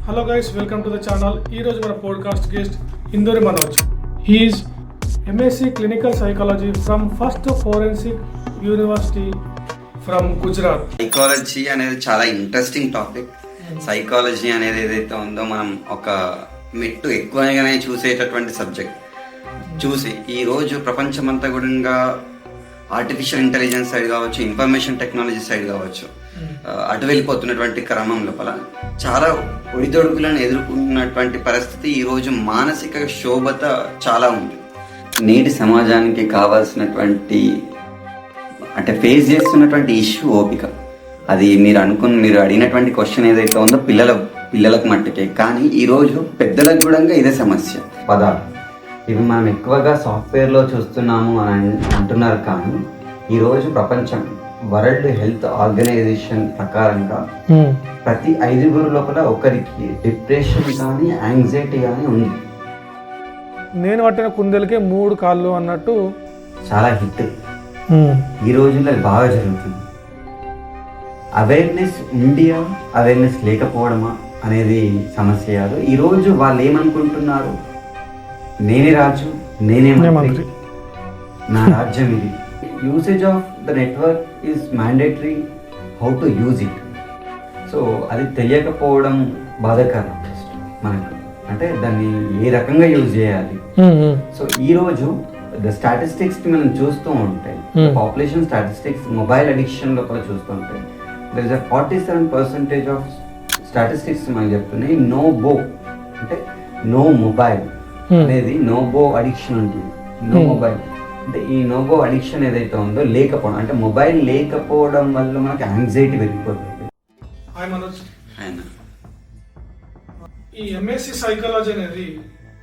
Hello guys, welcome to the channel. ఈరోజు మన podcast guest Induri Manoj. He is MSc clinical psychology from first forensic university from Gujarat. Psychology అనేది చాలా interesting topic. Psychology అనేది ఏదైతే ఉందో మనం ఒక మెట్టు ఎక్కువగానే చూసేటటువంటి సబ్జెక్ట్. చూసి ఈరోజు ప్రపంచమంతా కూడా ఆర్టిఫిషియల్ ఇంటెలిజెన్స్ సైడ్ కావచ్చు, ఇన్ఫర్మేషన్ టెక్నాలజీ సైడ్ కావచ్చు, అటు వెళ్ళిపోతున్నటువంటి క్రమం లోపల చాలా ఒడిదొడుకులను ఎదుర్కొన్నటువంటి పరిస్థితి. ఈరోజు మానసిక శోభత చాలా ఉంది. నేటి సమాజానికి కావాల్సినటువంటి అంటే ఫేస్ చేస్తున్నటువంటి ఇష్యూ ఓపిక. అది మీరు అడిగినటువంటి క్వశ్చన్ ఏదైతే ఉందో పిల్లలకు మట్టుకే, కానీ ఈరోజు పెద్దలకు కూడా ఇదే సమస్య. పదాలు ఇవి మనం ఎక్కువగా సాఫ్ట్వేర్లో చూస్తున్నాము అని అంటున్నారు, కానీ ఈరోజు ప్రపంచం వరల్డ్ హెల్త్ ఆర్గనైజేషన్ ప్రకారంగా ప్రతి 5 లోపల ఒకరికి డిప్రెషన్ కానీ యాంగ్జైటీ కానీ ఉంది. నేను పట్టిన కుందేలకే 3 కాళ్ళు అన్నట్టు చాలా హిట్ ఈ రోజుల్లో బాగా జరుగుతుంది. అవేర్నెస్ అవేర్నెస్ లేకపోవడమా అనేది సమస్య కాదు. ఈరోజు వాళ్ళు ఏమనుకుంటున్నారు, నేనే రాజు, నేనే మంత్రి, నా రాజ్యం ఇది. Usage of the network is mandatory, how to use it. So అది తెలియకపోవడం బాధాకరం మనకు. అంటే దాన్ని ఏ రకంగా యూజ్ చేయాలి. సో ఈరోజు ద స్టాటిస్టిక్స్ మనం చూస్తూ ఉంటే, పాపులేషన్ స్టాటిస్టిక్స్ మొబైల్ అడిక్షన్ లోపల చూస్తూ ఉంటే దర్ ఇస్ 47% ఆఫ్ స్టాటిస్టిక్స్ మనకి చెప్తున్నాయి నో అంటే నో మొబైల్ అనేది నోబో అడిక్షన్ ఉంటుంది. నో మొబైల్ అంటే ఈ నోబో అడిక్షన్ ఏదైతే ఉందో లేకపోవడం, అంటే మొబైల్ లేకపోవడం వల్ల మనకి యాంగ్జైటీ పెరిగిపోతుంది. హాయ్ మనోజ్, ఈ ఎంఎస్సి సైకాలజీ అనేది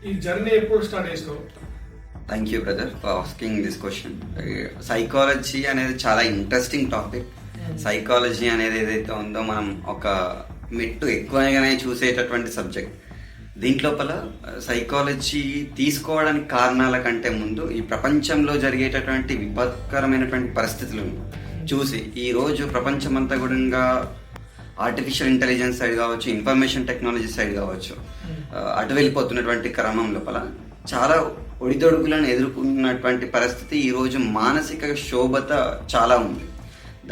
ఈ జర్నీ ఎప్పుడు స్టార్ట్ చేస్తావు? Thank you brother for asking this question. Psychology అనేది చాలా ఇంట్రెస్టింగ్ టాపిక్. సైకాలజీ అనేది ఏదైతే ఉందో మనం ఒక మెట్టు ఎక్కువగానే చూసేటటువంటి సబ్జెక్ట్. దీంట్లోపల సైకాలజీ తీసుకోవడానికి కారణాల కంటే ముందు ఈ ప్రపంచంలో జరిగేటటువంటి విపత్కరమైనటువంటి పరిస్థితులను చూసి ఈరోజు ప్రపంచమంతా కూడా ఆర్టిఫిషియల్ ఇంటెలిజెన్స్ సైడ్ కావచ్చు, ఇన్ఫర్మేషన్ టెక్నాలజీ సైడ్ కావచ్చు, అటు వెళ్ళిపోతున్నటువంటి క్రమం లోపల చాలా ఒడిదొడుకులను ఎదుర్కొన్నటువంటి పరిస్థితి. ఈరోజు మానసిక శోభత చాలా ఉంది.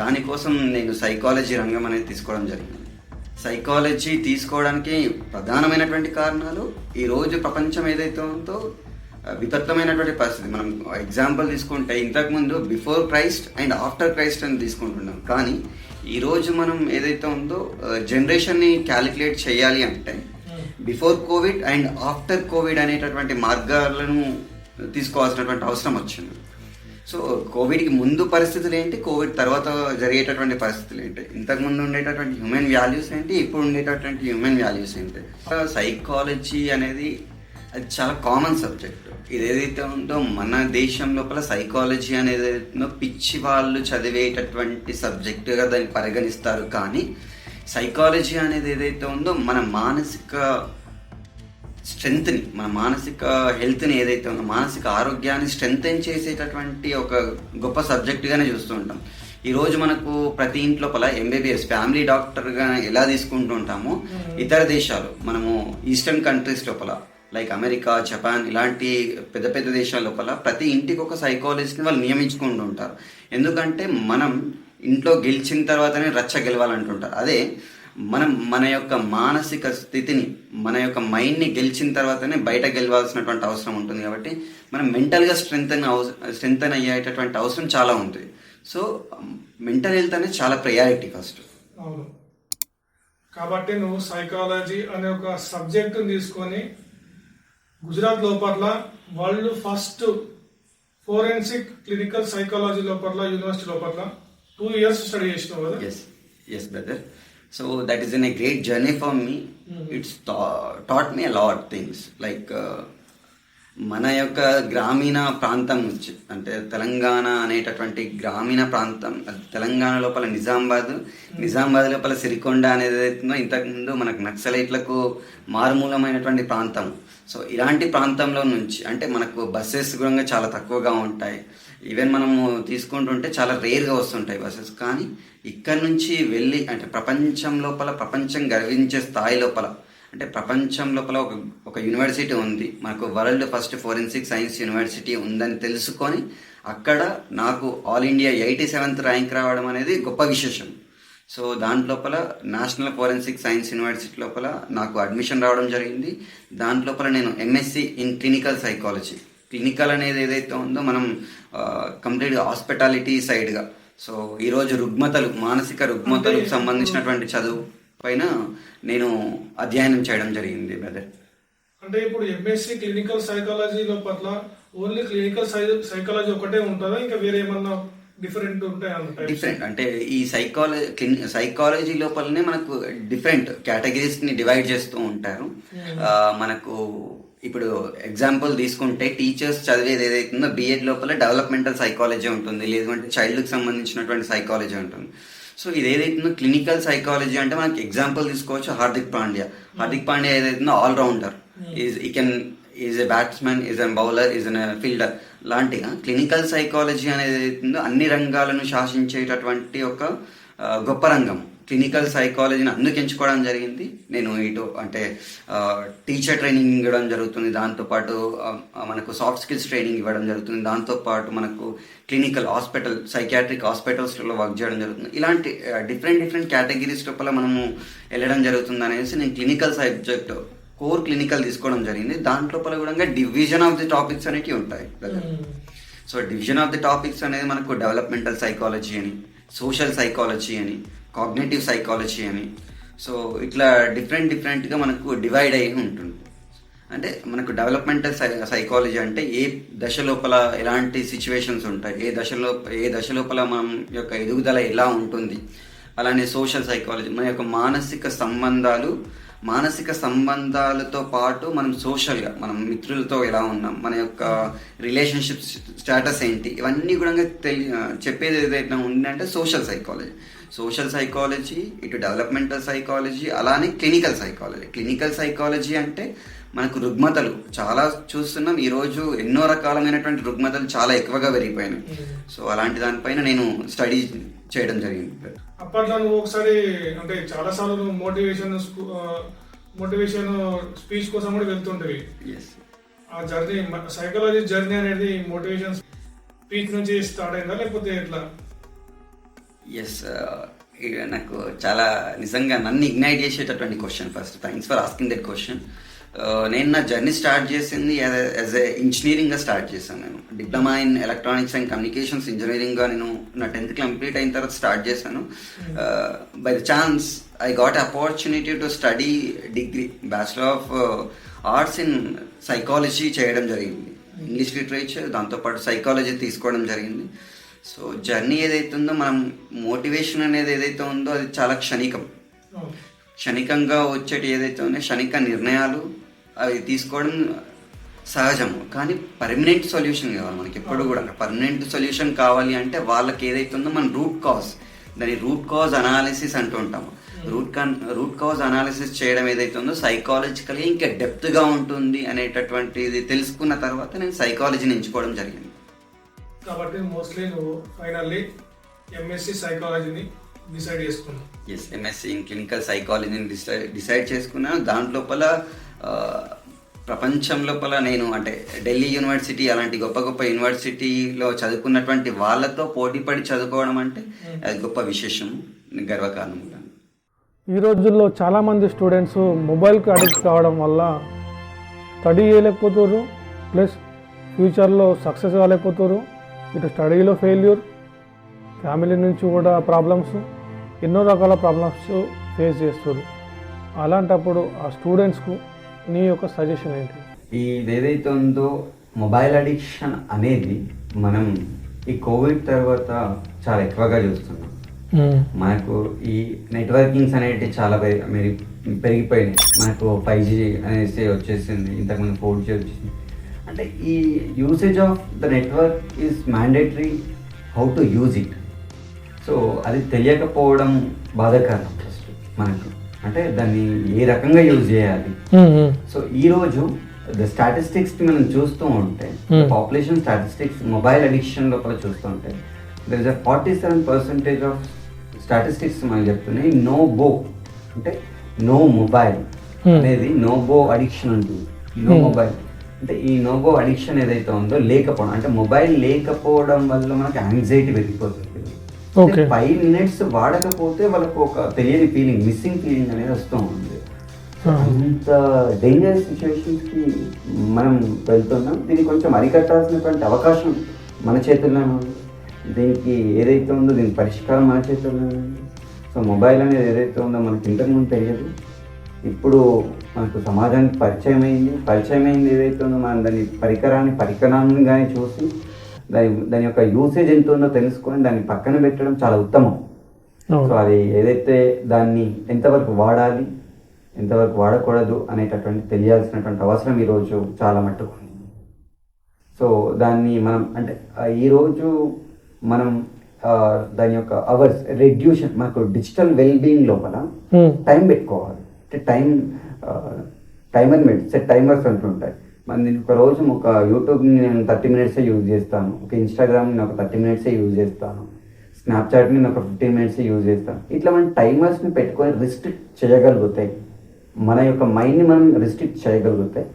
దానికోసం నేను సైకాలజీ రంగం అనేది తీసుకోవడం జరిగింది. సైకాలజీ తీసుకోవడానికి ప్రధానమైనటువంటి కారణాలు, ఈరోజు ప్రపంచం ఏదైతే ఉందో విపత్తమైనటువంటి పరిస్థితి. మనం ఎగ్జాంపుల్ తీసుకుంటే ఇంతకుముందు before Christ and after Christ అని తీసుకుంటున్నాం, కానీ ఈరోజు మనం ఏదైతే ఉందో జనరేషన్ని క్యాలిక్యులేట్ చేయాలి అంటే before Covid and after Covid అనేటటువంటి మార్గాలను తీసుకోవాల్సినటువంటి అవసరం వచ్చింది. సో కోవిడ్కి ముందు పరిస్థితులు ఏంటి, కోవిడ్ తర్వాత జరిగేటటువంటి పరిస్థితులు ఏంటి, ఇంతకుముందు ఉండేటటువంటి హ్యూమన్ వాల్యూస్ ఏంటి, ఇప్పుడు ఉండేటటువంటి హ్యూమన్ వాల్యూస్ ఏంటి. సైకాలజీ అనేది అది చాలా కామన్ సబ్జెక్ట్. ఇది ఏదైతే ఉందో మన దేశం లోపల సైకాలజీ అనేది పిచ్చి వాళ్ళు చదివేటటువంటి సబ్జెక్టుగా దాన్ని పరిగణిస్తారు, కానీ సైకాలజీ అనేది ఏదైతే ఉందో మన మానసిక స్ట్రెంగ్త్ని, మన మానసిక హెల్త్ని ఏదైతే ఉందో మానసిక ఆరోగ్యాన్ని స్ట్రెంగ్తెన్ చేసేటటువంటి ఒక గొప్ప సబ్జెక్టుగానే చూస్తూ ఉంటాం. ఈరోజు మనకు ప్రతి ఇంట్లోపల ఎంబీబీఎస్ ఫ్యామిలీ డాక్టర్గా ఎలా తీసుకుంటూ ఉంటామో, ఇతర దేశాలు మనము ఈస్టర్న్ కంట్రీస్ లోపల లైక్ అమెరికా, జపాన్ ఇలాంటి పెద్ద పెద్ద దేశాల లోపల ప్రతి ఇంటికి ఒక సైకాలజిస్ట్ని వాళ్ళు నియమించుకుంటూ ఉంటారు. ఎందుకంటే మనం ఇంట్లో గెలిచిన తర్వాతనే రచ్చ గెలవాలంటుంటారు. అదే మనం మన యొక్క మానసిక స్థితిని, మన యొక్క మైండ్ని గెలిచిన తర్వాతనే బయట గెలవాల్సినటువంటి అవసరం ఉంటుంది. కాబట్టి మనం మెంటల్గా స్ట్రెంగ్తన్ అయ్యేటటువంటి అవసరం చాలా ఉంటుంది. సో మెంటల్ హెల్త్ అనేది చాలా ప్రయారిటీ ఫస్ట్. అవును, కాబట్టి నువ్వు సైకాలజీ అనే ఒక సబ్జెక్టుని తీసుకొని గుజరాత్ లోపల world first forensic clinical psychology లోపల యూనివర్సిటీ లోపల 2 years స్టడీ చేసినావు కదా? Yes brother. So that is a great journey for me. It's taught me a lot things like మన యొక్క గ్రామీణ ప్రాంతం నుంచి, అంటే తెలంగాణ అనేటటువంటి గ్రామీణ ప్రాంతం, తెలంగాణ లోపల నిజామాబాద్ లోపల సిరికొండ అనేది అవుతుందో, ఇంతకుముందు మనకు నక్సలైట్లకు మారుమూలమైనటువంటి ప్రాంతం. సో ఇలాంటి ప్రాంతంలో నుంచి అంటే మనకు బస్సెస్ కూడా చాలా తక్కువగా ఉంటాయి. ఈవెన్ మనము తీసుకుంటుంటే చాలా రేర్గా వస్తుంటాయి బస్సెస్. కానీ ఇక్కడ నుంచి వెళ్ళి అంటే ప్రపంచం గర్వించే స్థాయి లోపల అంటే ప్రపంచం లోపల ఒక యూనివర్సిటీ ఉంది, మనకు world first forensic science university ఉందని తెలుసుకొని అక్కడ నాకు ఆల్ ఇండియా 87th ర్యాంక్ రావడం అనేది గొప్ప విశేషం. సో దాంట్లోపల నేషనల్ ఫోరెన్సిక్ సైన్స్ యూనివర్సిటీ లోపల నాకు అడ్మిషన్ రావడం జరిగింది. దాంట్లోపల నేను MSc in clinical psychology. Clinical అనేది ఏదైతే ఉందో మనం కంప్లీట్గా హాస్పిటాలిటీ సైడ్గా, సో ఈరోజు మానసిక రుగ్మతలకు సంబంధించినటువంటి చదువు పైన నేను అధ్యయనం చేయడం జరిగింది బ్రదర్. అంటే ఇప్పుడు ఎంఎస్సి క్లినికల్ సైకాలజీ లోపల ఓన్లీ క్లినికల్ సైకాలజీ ఒకటే ఉంటుందా, ఇంకా వేరే ఏమన్నా డిఫరెంట్ ఉంటాయి? డిఫరెంట్ అంటే ఈ సైకాలజీ లోపలనే మనకు డిఫరెంట్ కేటగిరీస్ని డివైడ్ చేస్తూ ఉంటారు. మనకు ఇప్పుడు ఎగ్జాంపుల్ తీసుకుంటే టీచర్స్ చదివేది ఏదైతుందో బీఎడ్ లోపల డెవలప్మెంటల్ సైకాలజీ ఉంటుంది, లేదంటే చైల్డ్కి సంబంధించినటువంటి సైకాలజీ ఉంటుంది. సో ఇది ఏదైతుందో క్లినికల్ సైకాలజీ అంటే మనకి ఎగ్జాంపుల్ తీసుకోవచ్చు హార్దిక్ పాండ్యా ఏదైతుందో allrounder, is a batsman, is a bowler, is a fielder లాంటిగా క్లినికల్ సైకాలజీ అనేది ఏదైతుందో అన్ని రంగాలను శాసించేటటువంటి ఒక గొప్ప రంగం. క్లినికల్ సైకాలజీని అందుకు ఎంచుకోవడం జరిగింది. నేను ఇటు అంటే టీచర్ ట్రైనింగ్ ఇవ్వడం జరుగుతుంది, దాంతోపాటు మనకు సాఫ్ట్ స్కిల్స్ ట్రైనింగ్ ఇవ్వడం జరుగుతుంది, దాంతోపాటు మనకు క్లినికల్ సైకియాట్రిక్ హాస్పిటల్స్లో వర్క్ చేయడం జరుగుతుంది. ఇలాంటి డిఫరెంట్ కేటగిరీస్ లోపల మనము వెళ్ళడం జరుగుతుంది అనేసి నేను క్లినికల్ సబ్జెక్ట్ కోర్ క్లినికల్ తీసుకోవడం జరిగింది. దాంట్లోపల కూడా డివిజన్ ఆఫ్ ది టాపిక్స్ అనేవి ఉంటాయి. So division of the topics అనేది మనకు డెవలప్మెంటల్ సైకాలజీ అని, సోషల్ సైకాలజీ అని, కాగ్నేటివ్ సైకాలజీ అని, సో ఇట్లా డిఫరెంట్గా మనకు డివైడ్ అయ్యి ఉంటుంది. అంటే మనకు డెవలప్మెంటల్ సైకాలజీ అంటే ఏ దశ లోపల ఎలాంటి సిచ్యువేషన్స్ ఉంటాయి, ఏ దశ లోపల మనం యొక్క ఎదుగుదల ఎలా ఉంటుంది. అలానే సోషల్ సైకాలజీ మన యొక్క మానసిక సంబంధాలతో పాటు మనం సోషల్గా మనం మిత్రులతో ఎలా ఉన్నాం, మన యొక్క రిలేషన్షిప్ స్టేటస్ ఏంటి, ఇవన్నీ కూడా చెప్పేది ఏదైతే ఉందంటే సోషల్ సైకాలజీ ఇటు డెవలప్మెంటల్ సైకాలజీ, అలానే క్లినికల్ సైకాలజీ అంటే మనకు రుగ్మతలు చాలా చూస్తున్నాం ఈరోజు, ఎన్నో రకాలైనటువంటి రుగ్మతలు చాలా ఎక్కువగా పెరిగిపోయినాయి. సో అలాంటి దానిపైన నేను స్టడీ చేయడం జరిగింది. అప్పట్లో నువ్వు ఒకసారి అంటే చాలా సార్లు నువ్వు మోటివేషన్ స్పీచ్ కోసం కూడా వెళ్తుంటవి. ఆ జర్నీ సైకాలజీ జర్నీ అనేది మోటివేషన్ స్పీచ్ నుంచి స్టార్ట్ అయిందా లేకపోతే ఎట్లా? ఎస్, నాకు చాలా నిజంగా నన్ను ఇగ్నైట్ చేసేటటువంటి question. First thanks for asking that question. నేను నా జర్నీ స్టార్ట్ చేసింది యాజ్ ఏ ఇంజనీరింగ్గా స్టార్ట్ చేశాను. నేను diploma in electronics and communications ఇంజనీరింగ్గా నేను నా 10th కంప్లీట్ అయిన తర్వాత స్టార్ట్ చేశాను. By the chance I got opportunity to study degree bachelor of arts in psychology చేయడం జరిగింది, ఇంగ్లీష్ లిటరేచర్, దాంతోపాటు సైకాలజీ తీసుకోవడం జరిగింది. సో జర్నీ ఏదైతే ఉందో మనం మోటివేషన్ అనేది ఏదైతే ఉందో అది చాలా క్షణికంగా వచ్చేటి ఏదైతే ఉందో క్షణిక నిర్ణయాలు అవి తీసుకోవడం సహజము. కానీ పర్మనెంట్ సొల్యూషన్ కావాలి మనకి ఎప్పుడు కూడా. పర్మనెంట్ సొల్యూషన్ కావాలి అంటే వాళ్ళకి ఏదైతే ఉందో మన దాని రూట్ కాజ్ అనాలిసిస్ అంటూ ఉంటాము. రూట్ కాజ్ అనాలిసిస్ చేయడం ఏదైతే ఉందో సైకాలజికల్గా ఇంకా డెప్త్గా ఉంటుంది అనేటటువంటిది తెలుసుకున్న తర్వాత నేను సైకాలజీని ఎంచుకోవడం జరిగింది. కాబట్టి మోస్ట్లీ నువ్వు ఫైనల్లీ ఎంఎస్సి సైకాలజీని డిసైడ్ చేసుకున్నాను. ఎస్, ఎంఎస్సి ఇన్ క్లినికల్ సైకాలజీని డిసైడ్ చేసుకున్నాను. దాంట్లోపల ప్రపంచం లోపల నేను అంటే ఢిల్లీ యూనివర్సిటీ అలాంటి గొప్ప యూనివర్సిటీలో చదువుకున్నటువంటి వాళ్ళతో పోటీపడి చదువుకోవడం అంటే అది గొప్ప విశేషం, గర్వకారణం. ఈ రోజుల్లో చాలామంది స్టూడెంట్స్ మొబైల్కి అడిక్ట్ కావడం వల్ల స్టడీ చేయలేకపోతారు, ప్లస్ ఫ్యూచర్లో సక్సెస్ కాలేకపోతారు. ఇటు స్టడీలో ఫెయిల్యూర్, ఫ్యామిలీ నుంచి కూడా ప్రాబ్లమ్స్, ఎన్నో రకాల ప్రాబ్లమ్స్ ఫేస్ చేస్తారు. అలాంటప్పుడు ఆ స్టూడెంట్స్కు నీ యొక్క సజెషన్ ఏంటి? ఏదైతే ఉందో మొబైల్ అడిక్షన్ అనేది మనం ఈ కోవిడ్ తర్వాత చాలా ఎక్కువగా చూస్తున్నాం. మనకు ఈ నెట్వర్కింగ్స్ అనేవి చాలా పెరిగిపోయినాయి. మనకు 5G అనేసి వచ్చేసింది, ఇంతకుముందు 4G వచ్చేసింది. అంటే ఈ usage of the network is mandatory, how to use it. So అది తెలియకపోవడం బాధాకరం ఫస్ట్ మనకు, అంటే దాన్ని ఏ రకంగా యూజ్ చేయాలి. సో ఈరోజు ద స్టాటిస్టిక్స్ని మనం చూస్తూ ఉంటే, పాపులేషన్ స్టాటిస్టిక్స్ మొబైల్ అడిక్షన్ లోపల చూస్తూ ఉంటే there is a 47% of statistics మనకు చెప్తున్నాయి నో అంటే నో మొబైల్ అనేది నోబో అడిక్షన్ ఉంటుంది. నో మొబైల్ అంటే ఈ నోబో అడిక్షన్ ఏదైతే ఉందో లేకపోవడం, అంటే మొబైల్ లేకపోవడం వల్ల మనకి యాంగ్జైటీ పెరిగిపోతుంది. 5 minutes వాడకపోతే వాళ్ళకు ఒక తెలియని ఫీలింగ్, మిస్సింగ్ ఫీలింగ్ అనేది వస్తూ ఉంది. అంత డేంజరస్ సిచ్యువేషన్స్కి మనం వెళ్తున్నాం. దీన్ని కొంచెం అరికట్టాల్సినటువంటి అవకాశం మన చేతుల్లోనే ఉంది. దీనికి ఏదైతే ఉందో దీని పరిష్కారం మన చేతుల్లోనే ఉంది. సో మొబైల్ అనేది ఏదైతే ఉందో మనకి ఇంతకుముందు తెలియదు, ఇప్పుడు మనకు సమాజానికి పరిచయం అయింది ఏదైతే ఉందో మనం దాని పరికరాన్ని కానీ చూసి దాని యొక్క యూసేజ్ ఎంత ఉందో తెలుసుకొని దాన్ని పక్కన పెట్టడం చాలా ఉత్తమం. సో అది ఏదైతే దాన్ని ఎంతవరకు వాడాలి, ఎంతవరకు వాడకూడదు అనేటటువంటి తెలియాల్సినటువంటి అవసరం ఈరోజు చాలా మట్టుకు ఉంది. సో దాన్ని మనం అంటే ఈరోజు మనం దాని యొక్క అవర్స్ రెడ్యూషన్, మనకు డిజిటల్ వెల్బీయింగ్ లోపల టైం పెట్టుకోవాలి. అంటే టైమర్ సెట్ టైమర్స్ అంటుంటాయి. నేను ఒక రోజు ఒక యూట్యూబ్ని నేను 30 minutes యూజ్ చేస్తాను, ఒక ఇన్స్టాగ్రామ్ని నేను ఒక 30 minutes యూజ్ చేస్తాను, స్నాప్చాట్ని నేను ఒక 15 minutes యూజ్ చేస్తాను. ఇట్లా మనం టైమర్స్ని పెట్టుకొని రిస్ట్రిక్ట్ చేయగలుగుతాయి, మన యొక్క మైండ్ని మనం రిస్ట్రిక్ట్ చేయగలుగుతాయి.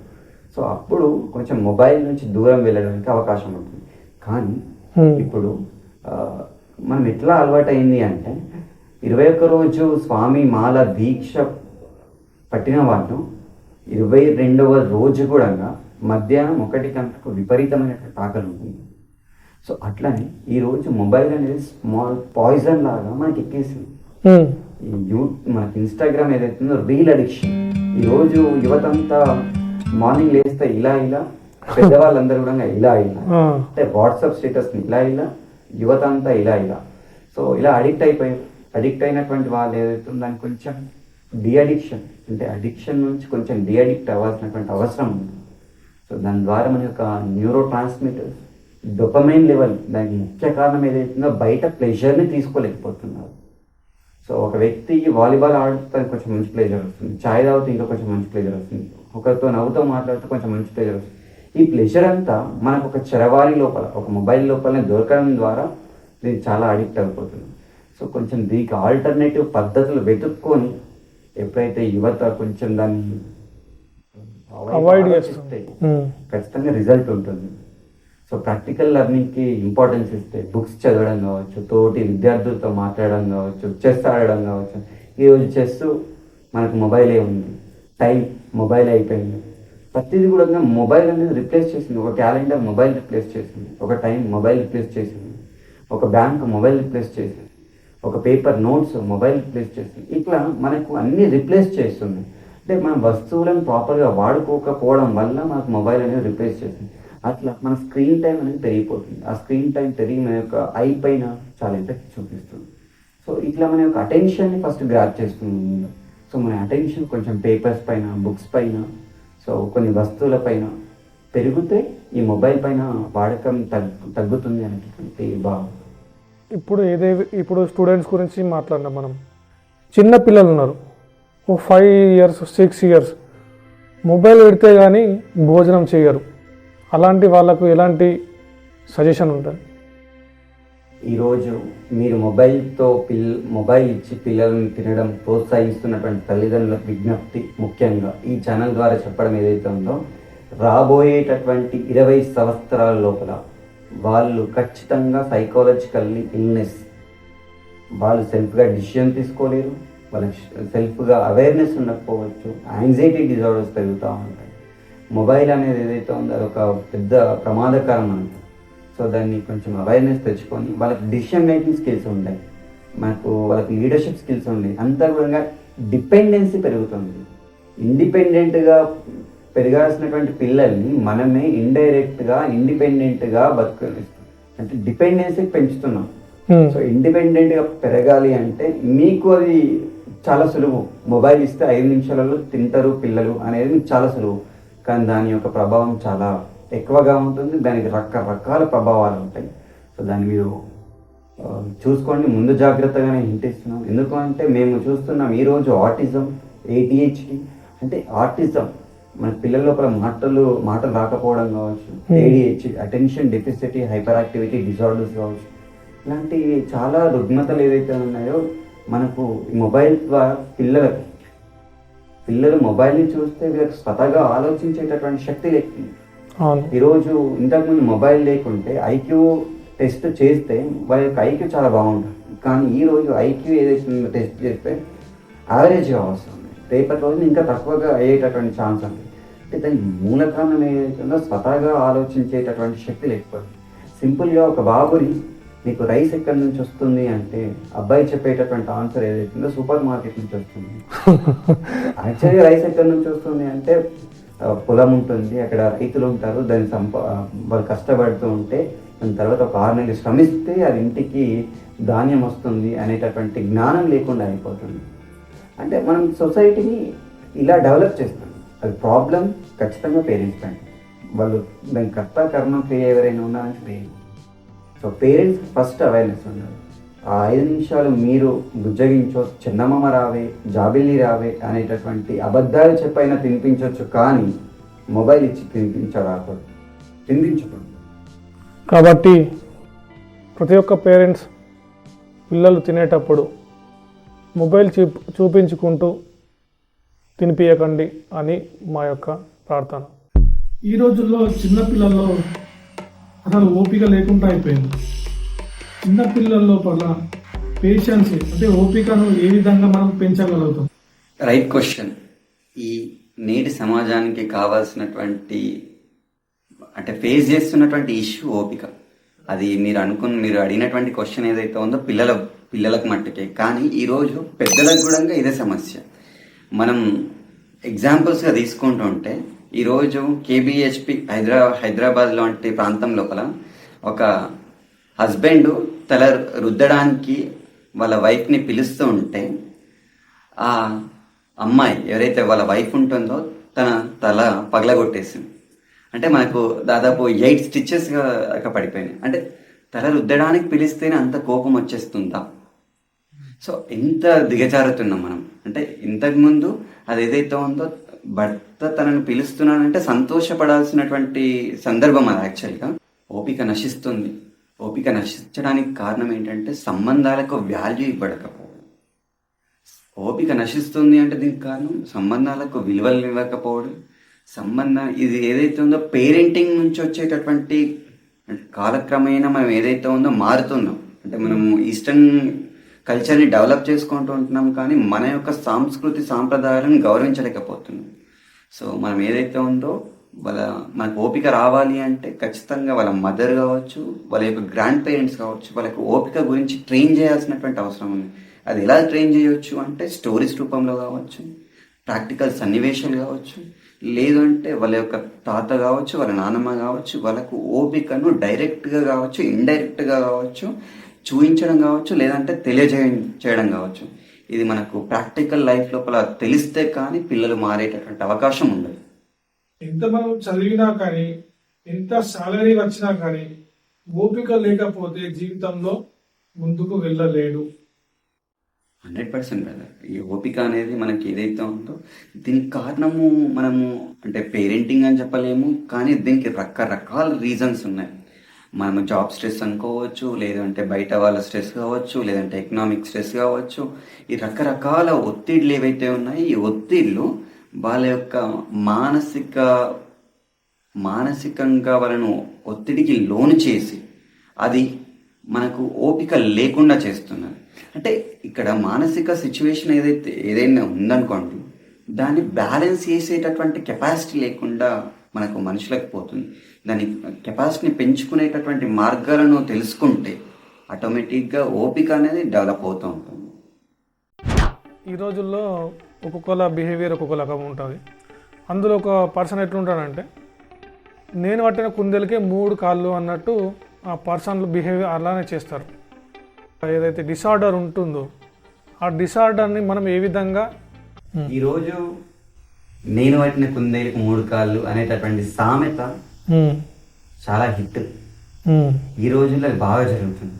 సో అప్పుడు కొంచెం మొబైల్ నుంచి దూరం వెళ్ళడానికి అవకాశం ఉంటుంది. కానీ ఇప్పుడు మనం ఎట్లా అలవాటు అయింది అంటే 21 రోజు స్వామి మాల దీక్ష పట్టిన వాళ్ళు 22వ రోజు కూడా మధ్యాహ్నం 1 గంటలకు విపరీతమైనటువంటి ఆకలి ఉంటుంది. సో అట్లనే ఈరోజు మొబైల్ అనేది స్మాల్ పాయిజన్ లాగా మనకి ఎక్కేసింది. మనకి ఇన్స్టాగ్రామ్ ఏదైతుందో రీల్ అడిక్షన్. ఈరోజు యువతంతా మార్నింగ్ లేస్తే ఇలా పెద్దవాళ్ళందరూ కూడా ఇలా అంటే వాట్సాప్ స్టేటస్ని ఇలా యువత అంతా ఇలా సో ఇలా అడిక్ట్ అయినటువంటి వాళ్ళు ఏదైతే దానికి కొంచెం డిఅడిక్షన్, అంటే అడిక్షన్ నుంచి కొంచెం డిఅడిక్ట్ అవ్వాల్సినటువంటి అవసరం ఉంది. సో దాని ద్వారా మన యొక్క న్యూరో ట్రాన్స్మిటర్స్, డోపమైన్ లెవెల్, దానికి ముఖ్య కారణం ఏదైతుందో బయట ప్లెజర్ని తీసుకోలేకపోతున్నారు. సో ఒక వ్యక్తి వాలీబాల్ ఆడితే కొంచెం మంచి ప్లెజర్ వస్తుంది, చాయ్ తాగితే ఇంకా కొంచెం మంచి ప్లెజర్ వస్తుంది, ఒకరితో నవ్వుతో మాట్లాడితే కొంచెం మంచి ప్లెజర్ వస్తుంది. ఈ ప్లెజర్ అంతా మనకు ఒక చరవాణి లోపల, ఒక మొబైల్ లోపలనే దొరకడం ద్వారా దీనికి చాలా అడిక్ట్ అయిపోతుంది. సో కొంచెం దీనికి ఆల్టర్నేటివ్ పద్ధతులు వెతుక్కొని ఎప్పుడైతే యువత కొంచెం దాన్ని అవాయిడ్ చేస్తే ఖచ్చితంగా రిజల్ట్ ఉంటుంది. సో ప్రాక్టికల్ లెర్నింగ్కి ఇంపార్టెన్స్ ఇస్తే బుక్స్ చదవడం కావచ్చు, తోటి విద్యార్థులతో మాట్లాడడం కావచ్చు, చెస్ ఆడడం కావచ్చు. ఈరోజు చెస్ మనకు మొబైలే ఉంది, టైం మొబైల్ అయిపోయింది, ప్రతిదీ కూడా మొబైల్ అనేది రిప్లేస్ చేసింది. ఒక క్యాలెండర్ మొబైల్ రిప్లేస్ చేసింది, ఒక టైం మొబైల్ రిప్లేస్ చేసింది, ఒక బ్యాంక్ మొబైల్ రిప్లేస్ చేసింది, ఒక పేపర్ నోట్స్ మొబైల్ రిప్లేస్ చేస్తుంది. ఇట్లా మనకు అన్నీ రిప్లేస్ చేస్తుంది. అంటే మనం వస్తువులను ప్రాపర్గా వాడుకోకపోవడం వల్ల మనకు మొబైల్ అనేది రిప్లేస్ చేస్తుంది. అట్లా మన స్క్రీన్ టైం అనేది పెరిగిపోతుంది. ఆ స్క్రీన్ టైం పెరిగి మన యొక్క ఐ పైన చాలా ఎఫెక్ట్ చూపిస్తుంది. సో ఇట్లా మన యొక్క అటెన్షన్ని ఫస్ట్ గ్రాప్ చేస్తుంది. సో మన అటెన్షన్ కొంచెం పేపర్స్ పైన, బుక్స్ పైన, సో కొన్ని వస్తువుల పైన పెరిగితే ఈ మొబైల్ పైన వాడకం తగ్గుతుంది అనేటువంటి భావం. ఇప్పుడు స్టూడెంట్స్ గురించి మాట్లాడినాం మనం. చిన్న పిల్లలు ఉన్నారు, 5 years 6 years, మొబైల్ పెడితే కానీ భోజనం చేయరు. అలాంటి వాళ్ళకు ఎలాంటి సజెషన్ ఉంటుంది? ఈరోజు మీరు మొబైల్ ఇచ్చి పిల్లలను తినడం ప్రోత్సహిస్తున్నటువంటి తల్లిదండ్రుల విజ్ఞప్తి, ముఖ్యంగా ఈ ఛానల్ ద్వారా చెప్పడం ఏదైతే ఉందో, రాబోయేటటువంటి 20 సంవత్సరాల లోపల వాళ్ళు ఖచ్చితంగా సైకాలజికల్లీ ఇల్నెస్, వాళ్ళు సెల్ఫ్గా డిసిషన్ తీసుకోలేరు, వాళ్ళకి సెల్ఫ్గా అవేర్నెస్ ఉండకపోవచ్చు, యాంగ్జైటీ డిజార్డర్స్ పెరుగుతూ ఉంటాయి. మొబైల్ అనేది ఏదైతే ఉందో అదొక పెద్ద ప్రమాదకరం మనకు. సో దాన్ని కొంచెం అవేర్నెస్ తెచ్చుకొని వాళ్ళకి డిసిషన్ మేకింగ్ స్కిల్స్ ఉంటాయి, వాళ్ళకి లీడర్షిప్ స్కిల్స్ ఉంటాయి. అంతా కూడా డిపెండెన్సీ పెరుగుతుంది. ఇండిపెండెంట్గా పెరగాల్సినటువంటి పిల్లల్ని మనమే ఇండైరెక్ట్గా ఇండిపెండెంట్గా బతుకనిస్తాం, అంటే డిపెండెన్సీ పెంచుతున్నాం. సో ఇండిపెండెంట్గా పెరగాలి అంటే మీకు అది చాలా సులువు. మొబైల్ ఇస్తే 5 నిమిషాలలో తింటారు పిల్లలు అనేది మీకు చాలా సులువు, కానీ దాని యొక్క ప్రభావం చాలా ఎక్కువగా ఉంటుంది. దానికి రకరకాల ప్రభావాలు ఉంటాయి. సో దాన్ని మీరు చూసుకోండి, ముందు జాగ్రత్తగానే హింటిస్తున్నాం. ఎందుకంటే మేము చూస్తున్నాం ఈరోజు ఆటిజం, ADHD, అంటే ఆటిజం మన పిల్లల లోపల మాటలు రాకపోవడం కావచ్చు, ADHD attention deficit hyper activity disorders కావచ్చు, ఇలాంటి చాలా రుగ్మతలు ఏవైతే ఉన్నాయో మనకు మొబైల్ ద్వారా పిల్లలకి పిల్లలు మొబైల్ని చూస్తే వీళ్ళకి స్వతహాగా ఆలోచించేటటువంటి శక్తి లేకుండా. అవును. ఈరోజు ఇంతకుముందు మొబైల్ లేకుంటే ఐక్యూ టెస్ట్ చేస్తే వాళ్ళ యొక్క ఐక్యూ చాలా బాగుంటుంది. కానీ ఈరోజు ఐక్యూ ఏదైతే టెస్ట్ చేస్తే యావరేజ్గా వస్తుంది, రేపటి రోజున ఇంకా తక్కువగా అయ్యేటటువంటి ఛాన్స్ ఉంది. అంటే దానికి మూల కారణం ఏదైతుందో స్వతహాగా ఆలోచించేటటువంటి శక్తి లేకపోతుంది. సింపుల్గా ఒక బాబుని నీకు రైస్ ఎక్కడి నుంచి వస్తుంది అంటే అబ్బాయి చెప్పేటటువంటి ఆన్సర్ ఏదైతుందో సూపర్ మార్కెట్ నుంచి వస్తుంది. యాక్చువల్గా రైస్ ఎక్కడి నుంచి వస్తుంది అంటే పొలం ఉంటుంది, అక్కడ రైతులు ఉంటారు, దాన్ని వాళ్ళు కష్టపడుతూ ఉంటే దాని తర్వాత ఒక 6 నెలలు శ్రమిస్తే అది ఇంటికి ధాన్యం వస్తుంది అనేటటువంటి జ్ఞానం లేకుండా అయిపోతుంది. అంటే మనం సొసైటీని ఇలా డెవలప్ చేస్తాం. అది ప్రాబ్లం ఖచ్చితంగా పేరెంట్స్ పైన. వాళ్ళు దాని కర్త కర్మ క్రియ ఎవరైనా ఉన్నారంటే parents. So parents first awareness ఉండాలి. ఆ 5 నిమిషాలు మీరు బుజ్జగించో, చిన్నమ్మ రావే, జాబిల్లి రావే అనేటటువంటి అబద్ధాలు చెప్పైనా తినిపించవచ్చు, కానీ మొబైల్ ఇచ్చి తినిపించకూడదు, తినిపించకూడదు. కాబట్టి ప్రతి ఒక్క పేరెంట్స్ పిల్లలు తినేటప్పుడు మొబైల్ చూపించుకుంటూ తినిపించకండి అని మా యొక్క ప్రార్థన. ఈ రోజుల్లో చిన్నపిల్లల్లో అసలు ఓపిక లేకుండా అయిపోయింది. చిన్నపిల్లల లోపల పేషెన్స్ అంటే ఓపికను ఏ విధంగా మనం పెంచగలుగుతాం? Right question. ఈ నేటి సమాజానికి కావాల్సినటువంటి అంటే ఫేస్ చేస్తున్నటువంటి ఇష్యూ ఓపిక. అది మీరు అడిగినటువంటి క్వశ్చన్ ఏదైతే ఉందో పిల్లలకు మట్టుకే, కానీ ఈరోజు పెద్దలకు కూడా ఇదే సమస్య. మనం ఎగ్జాంపుల్స్గా తీసుకుంటూ ఉంటే ఈరోజు కేబిహెచ్పి హైదరాబాద్ లాంటి ప్రాంతం లోపల ఒక హస్బెండ్ తల రుద్దడానికి వాళ్ళ వైఫ్ని పిలుస్తూ ఉంటే ఆ అమ్మాయి ఎవరైతే వాళ్ళ వైఫ్ ఉంటుందో తన తల పగలగొట్టేసింది. అంటే మనకు దాదాపు 8 స్టిచెస్గా పడిపోయినాయి. అంటే తల రుద్దడానికి పిలిస్తేనే అంత కోపం వచ్చేస్తుందా? సో ఎంత దిగజారుతున్నాం మనం. అంటే ఇంతకుముందు అది ఏదైతే ఉందో భర్త తనను పిలుస్తున్నానంటే సంతోషపడాల్సినటువంటి సందర్భం అది. యాక్చువల్గా ఓపిక నశిస్తుంది. ఓపిక నశించడానికి కారణం ఏంటంటే సంబంధాలకు వాల్యూ ఇవ్వకపోవడం. ఓపిక నశిస్తుంది అంటే దీనికి కారణం సంబంధాలకు విలువలు ఇవ్వకపోవడం. ఇది ఏదైతే ఉందో పేరెంటింగ్ నుంచి వచ్చేటటువంటి కాలక్రమేణా మనం ఏదైతే ఉందో మారుతున్నాం. అంటే మనము ఈస్టర్న్ కల్చర్ని డెవలప్ చేసుకుంటూ ఉంటున్నాం, కానీ మన యొక్క సంస్కృతి సాంప్రదాయాలను గౌరవించలేకపోతున్నాం. సో మనం ఏదైతే ఉందో మనకు ఓపిక రావాలి అంటే ఖచ్చితంగా వాళ్ళ మదర్ కావచ్చు, వాళ్ళ యొక్క గ్రాండ్ పేరెంట్స్ కావచ్చు, వాళ్ళకి ఓపిక గురించి ట్రైన్ చేయాల్సినటువంటి అవసరం ఉంది. అది ఎలా ట్రైన్ చేయవచ్చు అంటే స్టోరీస్ రూపంలో కావచ్చు, ప్రాక్టికల్ సన్నివేశాలు కావచ్చు, లేదు అంటే వాళ్ళ యొక్క తాత కావచ్చు, వాళ్ళ నాన్నమ్మ కావచ్చు, వాళ్ళకు ఓపికను డైరెక్ట్గా కావచ్చు, ఇండైరెక్ట్గా కావచ్చు చూపించడం కావచ్చు, లేదంటే తెలియజేయడం కావచ్చు. ఇది మనకు ప్రాక్టికల్ లైఫ్ లోపల తెలిస్తే కానీ పిల్లలు మారేటటువంటి అవకాశం ఉండదు. ఎంత మనం చదివినా కానీ, ఎంత సాలరీ వచ్చినా కానీ ఓపిక లేకపోతే జీవితంలో ముందుకు వెళ్ళలేడు. 100% బ్రదర్. ఈ ఓపిక అనేది మనకి ఏదైతే ఉందో దీనికి కారణము మనము అంటే పేరెంటింగ్ అని చెప్పలేము, కానీ దీనికి రకరకాల రీజన్స్ ఉన్నాయి. మనము జాబ్ స్ట్రెస్ అనుకోవచ్చు, లేదంటే బయట వాళ్ళ స్ట్రెస్ కావచ్చు, లేదంటే ఎకనామిక్ స్ట్రెస్ కావచ్చు. ఈ రకరకాల ఒత్తిడులు ఏవైతే ఉన్నాయో ఈ ఒత్తిళ్ళు వాళ్ళ యొక్క మానసికంగా వాళ్ళను ఒత్తిడికి లోను చేసి అది మనకు ఓపిక లేకుండా చేస్తున్నారు. అంటే ఇక్కడ మానసిక సిచ్యువేషన్ ఏదైనా ఉందనుకోండి, దాన్ని బ్యాలెన్స్ చేసేటటువంటి కెపాసిటీ లేకుండా మనకు మనుషులకు పోతుంది. దాని కెపాసిటీని పెంచుకునేటటువంటి మార్గాలను తెలుసుకుంటే ఆటోమేటిక్గా ఓపిక అనేది డెవలప్ అవుతూ ఉంటుంది. ఈ రోజుల్లో ఒక్కొక్కల బిహేవియర్ ఒక్కొక్క రకం ఉంటుంది. అందులో ఒక పర్సన్ ఎట్లుంటాడంటే నేను పట్టిన కుందేలకే 3 కాళ్ళు అన్నట్టు ఆ పర్సన్లు బిహేవియర్ అలానే చేస్తారు. ఏదైతే డిసార్డర్ ఉంటుందో ఆ డిసార్డర్ని మనం ఏ విధంగా ఈరోజు నేను పట్టిన కుందేలకు 3 కాళ్ళు అనేటటువంటి సామెత చాలా హిట్. ఈ రోజుల్లో బాగా జరుగుతుంది.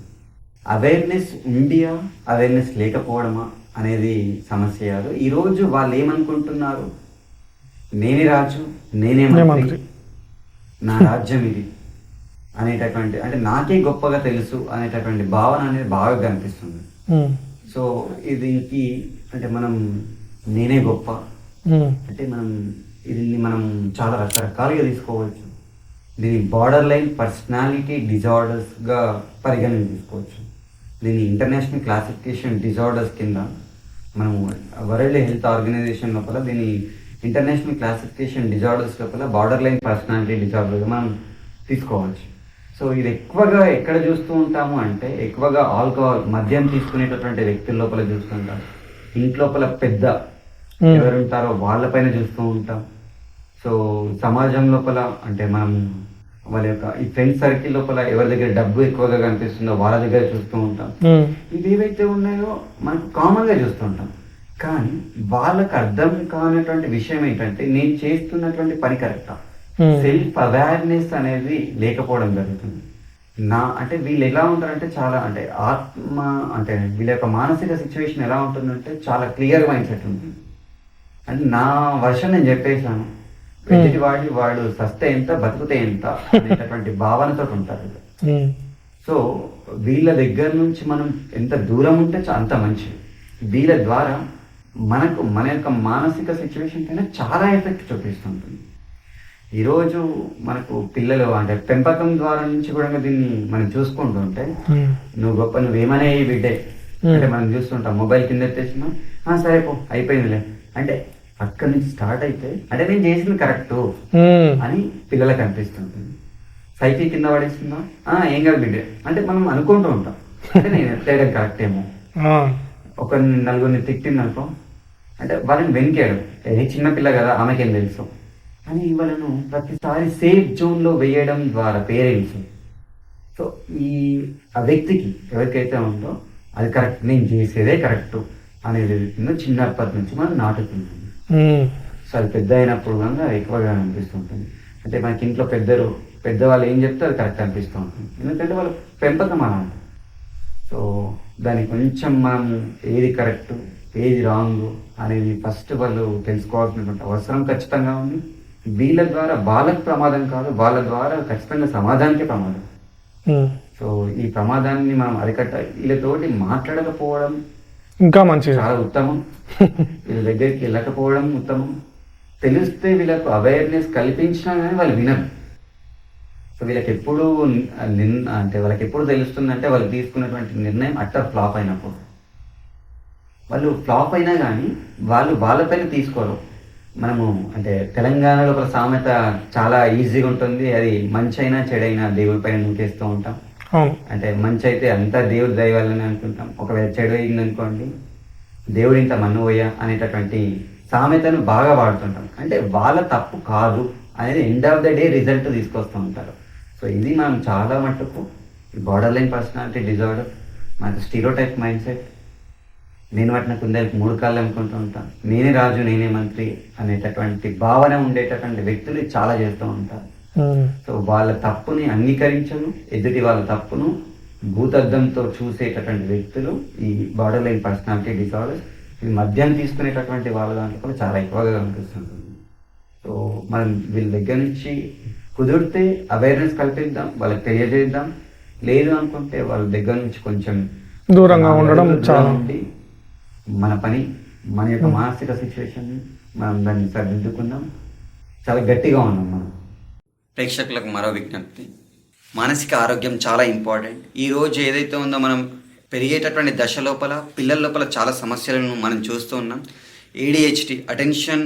అవేర్నెస్ ఉండియా అవేర్నెస్ లేకపోవడమా అనేది సమస్య కాదు. ఈరోజు వాళ్ళు ఏమనుకుంటున్నారు, నేనే రాజు, నేనే మంత్రి, నా రాజ్యం ఇది అనేటటువంటి, అంటే నాకే గొప్పగా తెలుసు అనేటటువంటి భావన అనేది బాగా కనిపిస్తుంది. సో దీనికి అంటే మనం నేనే గొప్ప, అంటే దీన్ని మనం చాలా రకరకాలుగా తీసుకోవచ్చు. దీన్ని బార్డర్ లైన్ పర్సనాలిటీ డిజార్డర్స్గా పరిగణన తీసుకోవచ్చు. దీన్ని ఇంటర్నేషనల్ క్లాసిఫికేషన్ డిజార్డర్స్ కింద మనము వరల్డ్ హెల్త్ ఆర్గనైజేషన్ లోపల దీన్ని ఇంటర్నేషనల్ క్లాసిఫికేషన్ డిజార్డర్స్ లోపల బార్డర్ లైన్ పర్సనాలిటీ డిజార్డర్గా మనం తీసుకోవచ్చు. సో ఇది ఎక్కువగా ఎక్కడ చూస్తూ ఉంటాము అంటే ఎక్కువగా ఆల్కహాల్ మద్యం తీసుకునేటటువంటి వ్యక్తుల లోపల చూస్తుంటాం. ఇంట్లోపల పెద్ద ఎవరుంటారో వాళ్ళపైన చూస్తూ ఉంటాం. సో సమాజం లోపల అంటే మనం వాళ్ళ యొక్క ఈ ఫ్రెండ్ సర్కిల్ లోపల ఎవరి దగ్గర డబ్బు ఎక్కువగా కనిపిస్తుందో వాళ్ళ దగ్గర చూస్తూ ఉంటాం. ఇవి ఏవైతే ఉన్నాయో మనకు కామన్గా చూస్తూ ఉంటాం. కానీ వాళ్ళకి అర్థం కానటువంటి విషయం ఏంటంటే నేను చేస్తున్నటువంటి పని కరెక్టా, సెల్ఫ్ అవేర్నెస్ అనేది లేకపోవడం జరుగుతుంది. అంటే వీళ్ళు ఎలా ఉంటారంటే చాలా అంటే ఆత్మ అంటే వీళ్ళ యొక్క మానసిక సిచ్యువేషన్ ఎలా ఉంటుందంటే చాలా క్లియర్ మైండ్ సెట్ ఉంటుంది. అంటే నా వర్షన్ నేను చెప్పేశాను, వాడు సస్తే ఎంత బతుకుతే ఎంత అనేటటువంటి భావనతో ఉంటారు. సో వీళ్ళ దగ్గర నుంచి మనం ఎంత దూరం ఉంటే అంత మంచిది. వీళ్ళ ద్వారా మన యొక్క మానసిక సిచ్యువేషన్ పైన చాలా ఎఫెక్ట్ చూపిస్తుంటుంది. ఈరోజు మనకు పిల్లలు అంటే పెంపకం ద్వారా నుంచి కూడా దీన్ని మనం చూసుకుంటుంటే నువ్వు గొప్ప నువ్వేమనే బిడ్డే అంటే మనం చూస్తుంటాం. మొబైల్ కింద ఎత్తేసినా సరే పో అయిపోయిందిలే అంటే అక్కడి నుంచి స్టార్ట్ అయితే అంటే నేను చేసింది కరెక్ట్ అని పిల్లలకు అనిపిస్తుంటుంది. సైకిల్ కింద పడేస్తుందా ఏం కాదు బిడ్డే అంటే మనం అనుకుంటూ ఉంటాం అంటే నేను ఎత్తేయడం కరెక్ట్ ఏమో. ఒకరిని నలుగురిని తిట్టిందనుకో అంటే వాళ్ళని వెనకేయడం ఏ చిన్నపిల్ల కదా ఆమెకేం తెలుసు అని వాళ్ళను ప్రతిసారి సేఫ్ జోన్లో వేయడం ద్వారా పేరెంట్స్ సో ఆ వ్యక్తికి ఎవరికైతే ఉందో అది కరెక్ట్ నేను చేసేదే కరెక్ట్ అనేది చిన్నప్పటి నుంచి మనం నాటుతుంది. సో అది పెద్ద అయినప్పుడు కనుక ఎక్కువగా అనిపిస్తుంటుంది. అంటే మనకి ఇంట్లో పెద్దవాళ్ళు ఏం చెప్తే అది కరెక్ట్ అనిపిస్తూ ఉంటుంది. ఎందుకంటే వాళ్ళ పెంపకం అలా ఉంటుంది. సో దానికి కొంచెం మనం ఏది కరెక్ట్ ఏది రాంగ్ అనేది ఫస్ట్ వాళ్ళు తెలుసుకోవాల్సినటువంటి అవసరం ఖచ్చితంగా ఉంది. వీళ్ళ ద్వారా వాళ్ళకి ప్రమాదం కాదు, వాళ్ళ ద్వారా ఖచ్చితంగా సమాజానికే ప్రమాదం. సో ఈ ప్రమాదాన్ని మనం అరికట్టాలి. వీళ్ళతోటి మాట్లాడకపోవడం ఇంకా మంచిది, చాలా ఉత్తమం. వీళ్ళ దగ్గరికి వెళ్ళకపోవడం ఉత్తమం. తెలిస్తే వీళ్ళకు అవేర్నెస్ కల్పించినా కానీ వాళ్ళు వినరు. సో వీళ్ళకి ఎప్పుడు అంటే వాళ్ళకి ఎప్పుడు తెలుస్తుందంటే వాళ్ళు తీసుకున్నటువంటి నిర్ణయం అట్టర్ ఫ్లాప్ అయినప్పుడు. వాళ్ళు ఫ్లాప్ అయినా కానీ వాళ్ళపైన తీసుకోరు. మనము అంటే తెలంగాణలో ఒక సామెత చాలా ఈజీగా ఉంటుంది, అది మంచి అయినా చెడైనా దేవుడి పైన నూకేస్తూ ఉంటాం. అంటే మంచి అయితే అంతా దేవుడి దయవల్లని అనుకుంటాం, ఒకవేళ చెడు అయిందనుకోండి దేవుడు ఇంత మన్నుపోయా అనేటటువంటి సామెతను బాగా వాడుతుంటాం. అంటే వాళ్ళ తప్పు కాదు అనేది end of the day result తీసుకొస్తూ ఉంటారు. సో ఇది మనం చాలా మట్టుకు బార్డర్ లైన్ పర్సనాలిటీ డిజార్డర్, మనకు స్టీరియోటైప్ మైండ్ సెట్, నేను వాటిన కుందేలకు 3 కాళ్ళు అనుకుంటూ ఉంటాను, నేనే రాజు నేనే మంత్రి అనేటటువంటి భావన ఉండేటటువంటి వ్యక్తులు చాలా చేస్తూ ఉంటారు. సో వాళ్ళ తప్పుని అంగీకరించను, ఎదుటి వాళ్ళ తప్పును భూతద్దంతో చూసేటటువంటి వ్యక్తులు ఈ బార్డర్ లైన్ పర్సనాలిటీ డిజార్డర్స్. ఇది మద్యం తీసుకునేటటువంటి వాళ్ళ దాంట్లో కూడా చాలా ఎక్కువగా కనిపిస్తుంటుంది. సో మనం వీళ్ళ దగ్గర నుంచి కుదిరితే అవేర్నెస్ కల్పిద్దాం, వాళ్ళకి తెలియజేద్దాం. లేదు అనుకుంటే వాళ్ళ దగ్గర నుంచి కొంచెం దూరంగా ఉండడం చాలా ఉండి మన పని మన యొక్క మానసిక సిచ్యువేషన్ మనం దాన్ని సరిదిద్దుకుందాం. చాలా గట్టిగా ఉన్నాం మనం. ప్రేక్షకులకు మరో విజ్ఞప్తి, మానసిక ఆరోగ్యం చాలా ఇంపార్టెంట్. ఈరోజు ఏదైతే ఉందో మనం పెరిగేటటువంటి దశ లోపల పిల్లల లోపల చాలా సమస్యలను మనం చూస్తూ ఉన్నాం. ADHD attention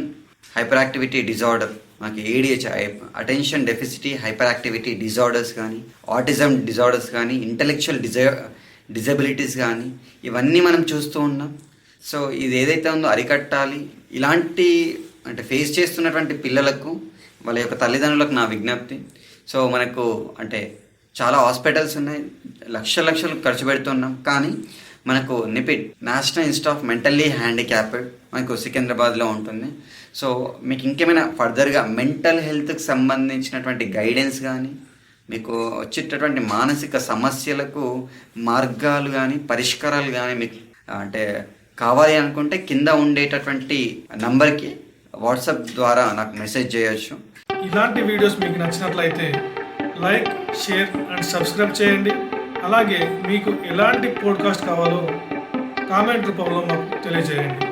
hyper activity disorder, మనకి అటెన్షన్ డెఫిసిటీ హైపర్ యాక్టివిటీ డిజార్డర్స్ కానీ, ఆటిజం డిజార్డర్స్ కానీ, ఇంటలెక్చువల్ డిజబిలిటీస్ కానీ ఇవన్నీ మనం చూస్తూ ఉన్నాం. సో ఇది ఏదైతే ఉందో అరికట్టాలి. ఇలాంటి అంటే ఫేస్ చేస్తున్నటువంటి పిల్లలకు వాళ్ళ యొక్క తల్లిదండ్రులకు నా విజ్ఞప్తి. సో మనకు అంటే చాలా హాస్పిటల్స్ ఉన్నాయి, లక్షలు ఖర్చు పెడుతున్నాం. కానీ మనకు నిపిట్ national institute of mentally handicapped మనకు సికింద్రాబాద్లో ఉంటుంది. సో మీకు ఇంకేమైనా ఫర్దర్గా మెంటల్ హెల్త్కి సంబంధించినటువంటి గైడెన్స్ కానీ, మీకు వచ్చేటటువంటి మానసిక సమస్యలకు మార్గాలు కానీ పరిష్కారాలు కానీ మీకు అంటే కావాలి అనుకుంటే కింద ఉండేటటువంటి నంబర్కి వాట్సాప్ ద్వారా నాకు మెసేజ్ చేయొచ్చు. ఇలాంటి వీడియోస్ మీకు నచ్చినట్లయితే లైక్, షేర్ అండ్ సబ్స్క్రైబ్ చేయండి. అలాగే మీకు ఎలాంటి పోడ్కాస్ట్ కావాలో కామెంట్ రూపంలో మాకు తెలియజేయండి.